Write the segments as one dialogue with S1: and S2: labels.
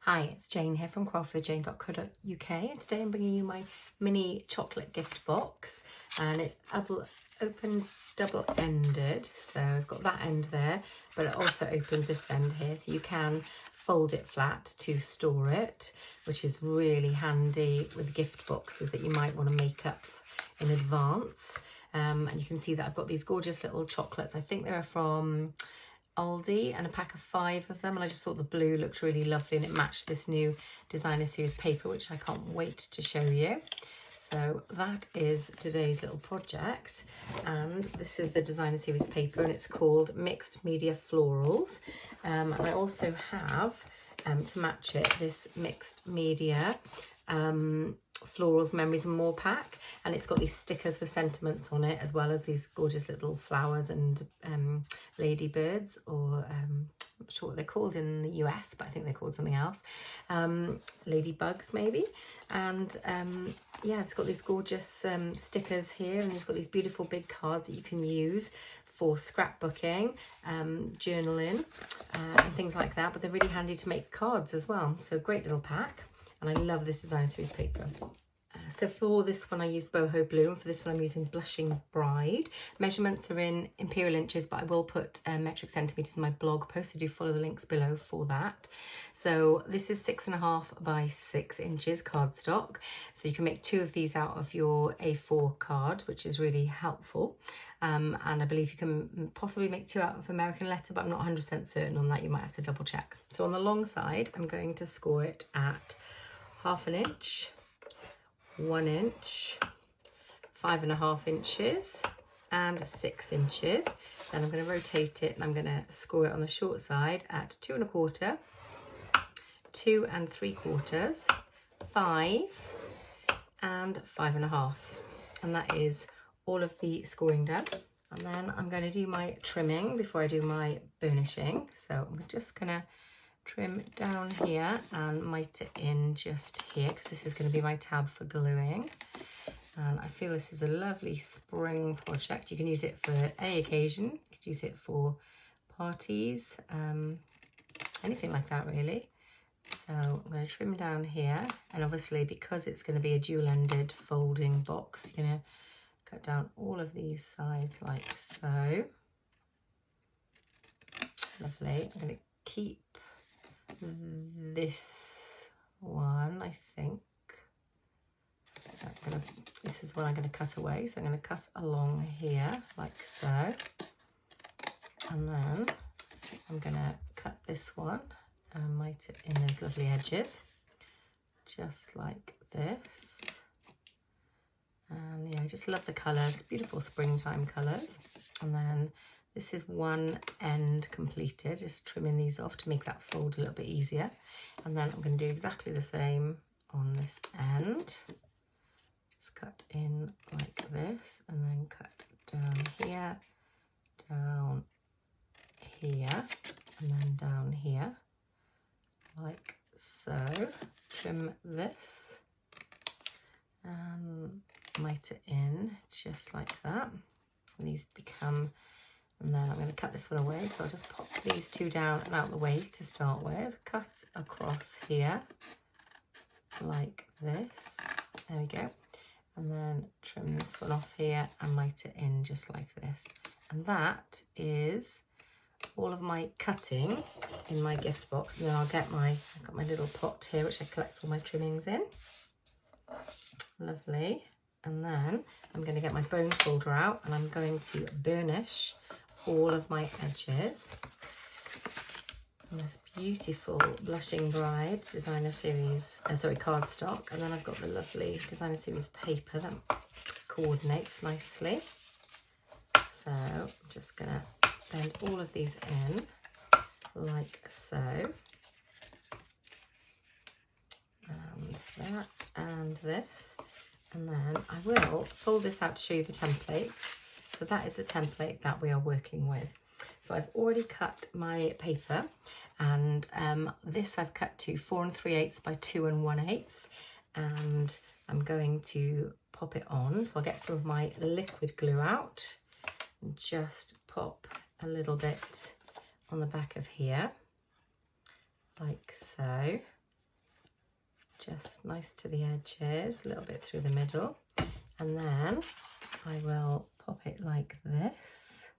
S1: Hi, it's Jane here from craftwithjayne.co.uk, and today I'm bringing you my mini chocolate gift box, and it's open double-ended, so I've got that end there, but it also opens this end here, so you can fold it flat to store it, which is really handy with gift boxes that you might want to make up in advance. And you can see that I've got these gorgeous little chocolates. I think they're from Aldi, and a pack of 5 of them, and I just thought the blue looked really lovely and it matched this new designer series paper, which I can't wait to show you. So that is today's little project, and this is the designer series paper, and it's called Mixed Media Florals. And I also have to match it this mixed media Florals Memories and More pack, and it's got these stickers with sentiments on it, as well as these gorgeous little flowers and ladybirds, or I'm not sure what they're called in the US, but I think they're called something else, ladybugs maybe. And yeah, it's got these gorgeous stickers here, and it's got these beautiful big cards that you can use for scrapbooking, journaling, and things like that, but they're really handy to make cards as well. So great little pack. And I love this design series paper. So for this one I used boho blue, and for this one I'm using Blushing Bride. Measurements are in imperial inches, but I will put metric centimetres in my blog post, so do follow the links below for that. So this is 6.5 by 6 inches cardstock, so you can make 2 of these out of your A4 card, which is really helpful. And I believe you can possibly make 2 out of American letter, but I'm not 100% certain on that. You might have to double check. So on the long side I'm going to score it at 1/2 inch, 1 inch, 5.5 inches, and 6 inches. Then I'm going to rotate it, and I'm going to score it on the short side at 2 1/4, 2 3/4, 5, and 5.5. And that is all of the scoring done. And then I'm going to do my trimming before I do my burnishing. So I'm just going to trim down here and mite it in just here, because this is going to be my tab for gluing. And I feel this is a lovely spring project. You can use it for any occasion. You could use it for parties, anything like that really. So I'm going to trim down here, and obviously because it's going to be a dual-ended folding box, you're going to cut down all of these sides like so. Lovely. I'm going to keep this one, I think. This is what I'm going to cut away, so I'm going to cut along here like so, and then I'm going to cut this one and mite it in those lovely edges just like this. And yeah, I just love the colours, beautiful springtime colours. And then this is one end completed, just trimming these off to make that fold a little bit easier. And then I'm going to do exactly the same on this end. Just cut in like this, and then cut down here, and then down here, like so. Trim this and mite it in just like that. And these become, and then I'm going to cut this one away, so I'll just pop these 2 down and out of the way to start with. Cut across here like this. There we go. And then trim this one off here and mite it in just like this. And that is all of my cutting in my gift box. And then I've got my little pot here which I collect all my trimmings in. Lovely. And then I'm going to get my bone folder out, and I'm going to burnish all of my edges on this beautiful Blushing Bride designer series, cardstock. And then I've got the lovely designer series paper that coordinates nicely. So I'm just going to bend all of these in like so, and that and this. And then I will fold this out to show you the template. So that is the template that we are working with. So I've already cut my paper, and this I've cut to 4 3/8 by 2 1/8, and I'm going to pop it on. So I'll get some of my liquid glue out and just pop a little bit on the back of here, like so. just nice to the edges, a little bit through the middle, and then I will pop it like this,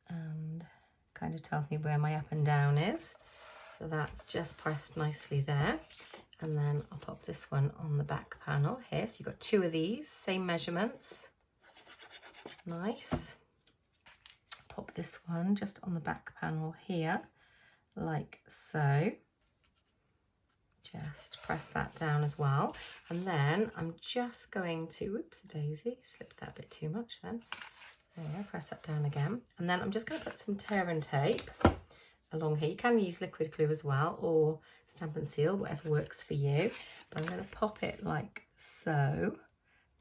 S1: and kind of tells me where my up and down is. So that's just pressed nicely there. And then I'll pop this one on the back panel here. So you've got two of these, same measurements. Nice. Pop this one just on the back panel here, like so. Just press that down as well. And then I'm just going to, whoops a daisy, slipped that a bit too much then. There you go, press that down again. And then I'm just going to put some tear and tape along here. You can use liquid glue as well, or Stampin' Seal, whatever works for you. But I'm going to pop it like so,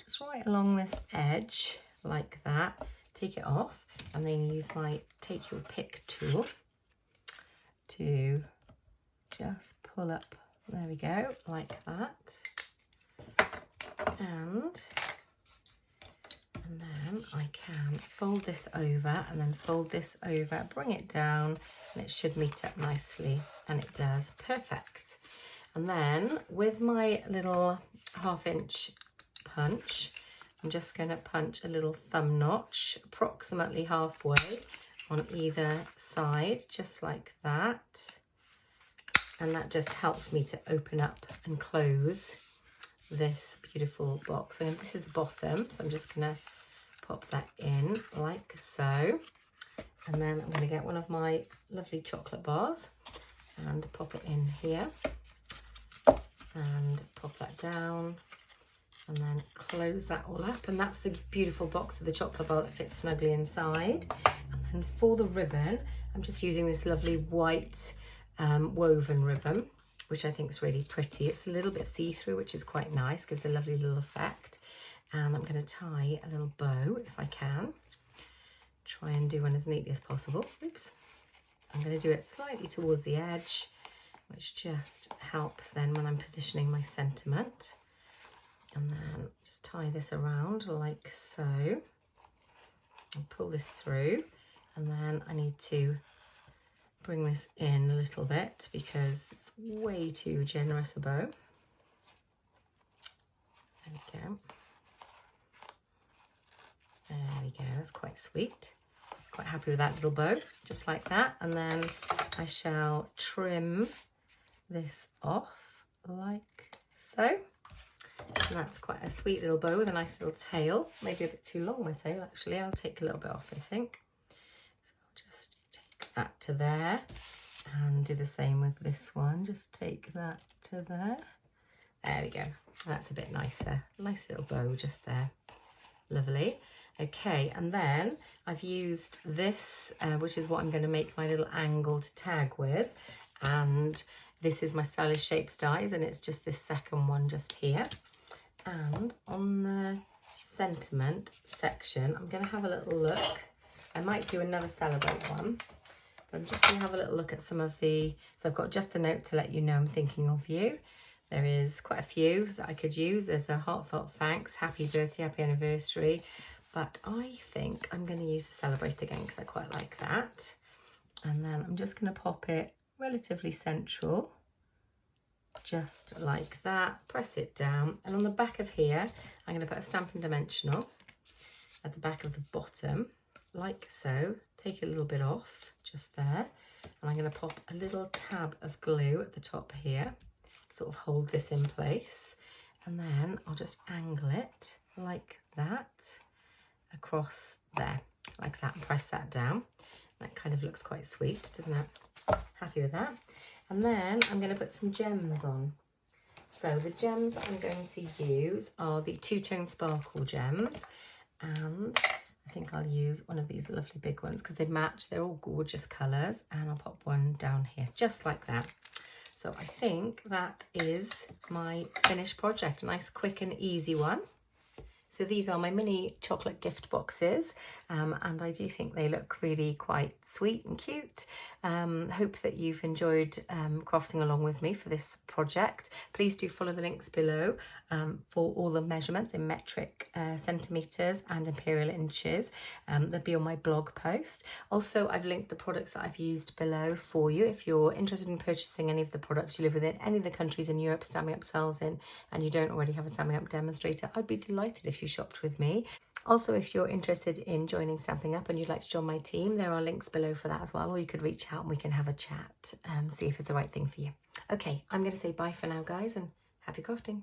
S1: just right along this edge, like that. Take it off, and then use my Take Your Pick tool to just pull up. There we go, like that. And then I can fold this over and then fold this over, bring it down, and it should meet up nicely, and it does. Perfect. And then with my little 1/2 inch punch, I'm just going to punch a little thumb notch approximately halfway on either side, just like that. And that just helps me to open up and close this beautiful box. And this is the bottom, so I'm just going to pop that in like so. And then I'm going to get one of my lovely chocolate bars and pop it in here. And pop that down. And then close that all up. And that's the beautiful box with the chocolate bar that fits snugly inside. And then for the ribbon, I'm just using this lovely white woven ribbon, which I think is really pretty. It's a little bit see-through, which is quite nice, gives a lovely little effect. And I'm going to tie a little bow if I can. Try and do one as neatly as possible. Oops. I'm going to do it slightly towards the edge, which just helps then when I'm positioning my sentiment. And then just tie this around like so. And pull this through. And then I need to bring this in a little bit because it's way too generous a bow. There we go. There we go, that's quite sweet. Quite happy with that little bow, just like that. And then I shall trim this off like so. And that's quite a sweet little bow with a nice little tail. Maybe a bit too long, my tail, actually. I'll take a little bit off, I think. So I'll just take that to there and do the same with this one. Just take that to there. There we go. That's a bit nicer. Nice little bow just there. Lovely. Okay, and then I've used this, which is what I'm going to make my little angled tag with. And this is my Stylish Shapes dies, and it's just this second one just here. And on the sentiment section, I'm going to have a little look. I might do another Celebrate one, but I'm just going to have a little look at some of the... So I've got just a note to let you know I'm thinking of you. There is quite a few that I could use. There's a heartfelt thanks, happy birthday, happy anniversary. But I think I'm going to use the Celebrate again because I quite like that. And then I'm just going to pop it relatively central, just like that. Press it down. And on the back of here, I'm going to put a Stampin' Dimensional at the back of the bottom, like so. Take a little bit off, just there. And I'm going to pop a little tab of glue at the top here, sort of hold this in place. And then I'll just angle it like that across there, like that, and press that down. That kind of looks quite sweet, doesn't it? Happy with that. And then I'm going to put some gems on. So the gems I'm going to use are the two-tone sparkle gems, and I think I'll use one of these lovely big ones because they match. They're all gorgeous colours, and I'll pop one down here just like that. So I think that is my finished project, a nice quick and easy one. So these are my mini chocolate gift boxes, and I do think they look really quite sweet and cute. Hope that you've enjoyed crafting along with me for this project. Please do follow the links below for all the measurements in metric centimetres and imperial inches. They'll be on my blog post. Also, I've linked the products that I've used below for you. If you're interested in purchasing any of the products, you live within any of the countries in Europe Stampin' Up sells in, and you don't already have a Stampin' Up demonstrator, I'd be delighted if you shopped with me. Also, if you're interested in joining Stampin' Up and you'd like to join my team, there are links below for that as well, or you could reach out and we can have a chat, see if it's the right thing for you. Okay, I'm going to say bye for now, guys, and happy crafting.